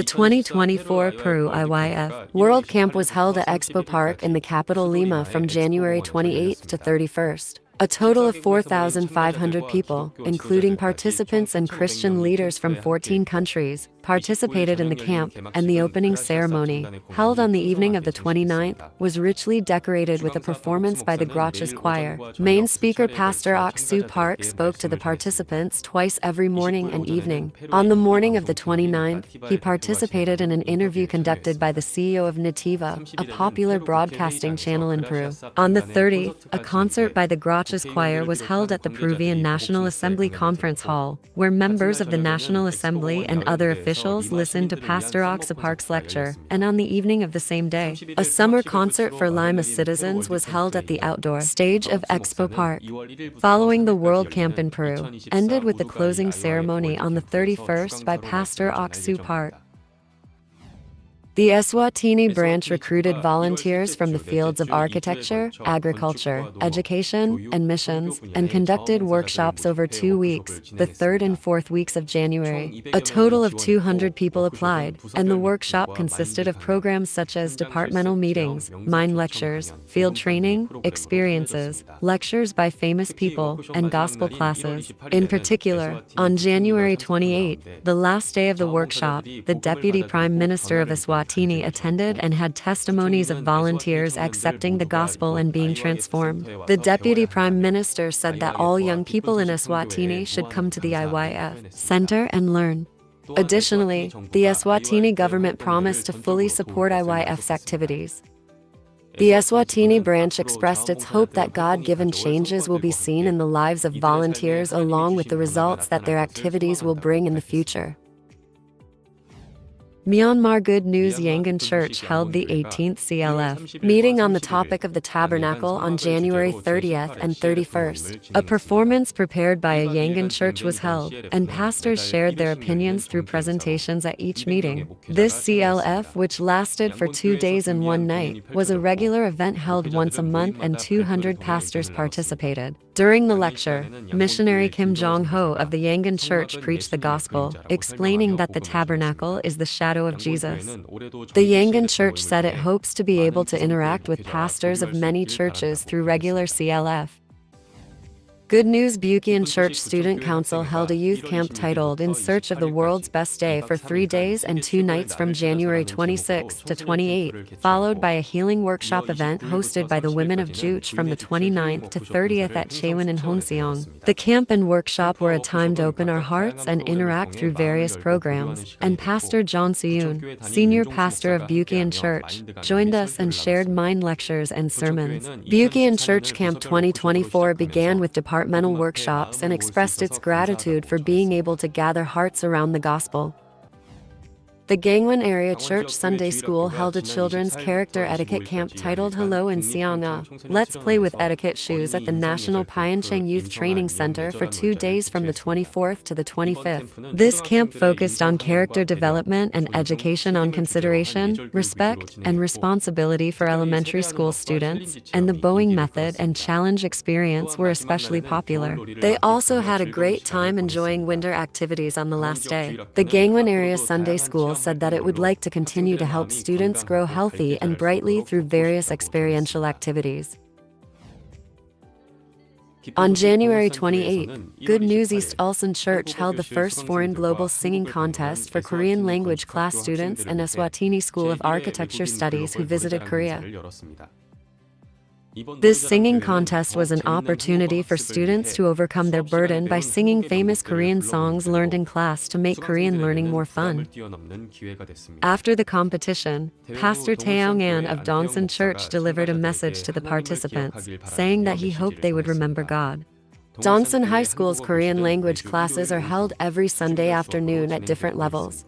The 2024 Peru IYF World Camp was held at Expo Park in the capital Lima from January 28th to 31st. A total of 4,500 people, including participants and Christian leaders from 14 countries, participated in the camp, and the opening ceremony, held on the evening of the 29th, was richly decorated with a performance by the Grotches Choir. Main speaker Pastor Oksu Park spoke to the participants twice every morning and evening. On the morning of the 29th, he participated in an interview conducted by the CEO of Nativa, a popular broadcasting channel in Peru. On the 30th, a concert by the Grotches Choir was held at the Peruvian National Assembly Conference Hall, where members of the National Assembly and other officials listened to Pastor Oksu Park's lecture. And on the evening of the same day, a summer concert for Lima citizens was held at the outdoor stage of Expo Park. Following the World Camp in Peru, ended with the closing ceremony on the 31st by Pastor Oksu Park. The Eswatini branch recruited volunteers from the fields of architecture, agriculture, education, and missions, and conducted workshops over 2 weeks, the 3rd and 4th weeks of January. A total of 200 people applied, and the workshop consisted of programs such as departmental meetings, mine lectures, field training, experiences, lectures by famous people, and gospel classes. In particular, on January 28, the last day of the workshop, the Deputy Prime Minister of Eswatini attended and had testimonies of volunteers accepting the gospel and being transformed. The Deputy Prime Minister said that all young people in Eswatini should come to the IYF Center and learn. Additionally, the Eswatini government promised to fully support IYF's activities. The Eswatini branch expressed its hope that God-given changes will be seen in the lives of volunteers along with the results that their activities will bring in the future. Myanmar Good News Yangon Church held the 18th CLF meeting on the topic of the tabernacle on January 30th and 31st. A performance prepared by a Yangon church was held, and pastors shared their opinions through presentations at each meeting. This CLF, which lasted for 2 days and 1 night, was a regular event held once a month and 200 pastors participated. During the lecture, missionary Kim Jong-ho of the Yangon Church preached the gospel, explaining that the tabernacle is the shadow of Jesus. The Yangon Church said it hopes to be able to interact with pastors of many churches through regular CLF. Good News Bukian Church Student Council held a youth camp titled In Search of the World's Best Day for 3 days and 2 nights from January 26 to 28, followed by a healing workshop event hosted by the women of Juche from the 29th to 30th at Chaewon in Honseong. The camp and workshop were a time to open our hearts and interact through various programs, and Pastor John Suyun, senior pastor of Bukian Church, joined us and shared mind lectures and sermons. Bukian Church Camp 2024 began with departmental workshops and expressed its gratitude for being able to gather hearts around the gospel. The Gangwon Area Church Sunday School held a children's character etiquette camp titled Hello in Sianga, Let's Play with Etiquette Shoes at the National Pyeongchang Youth Training Center for 2 days from the 24th to the 25th. This camp focused on character development and education on consideration, respect, and responsibility for elementary school students, and the Boeing method and challenge experience were especially popular. They also had a great time enjoying winter activities on the last day. The Gangwon Area Sunday School said that it would like to continue to help students grow healthy and brightly through various experiential activities. On January 28, Good News East Ulsan Church held the first foreign global singing contest for Korean language class students and Eswatini School of Architecture Studies who visited Korea. This singing contest was an opportunity for students to overcome their burden by singing famous Korean songs learned in class to make Korean learning more fun. After the competition, Pastor Taeyoung-an of Dongsan Church delivered a message to the participants, saying that he hoped they would remember God. Dongsan High School's Korean language classes are held every Sunday afternoon at different levels.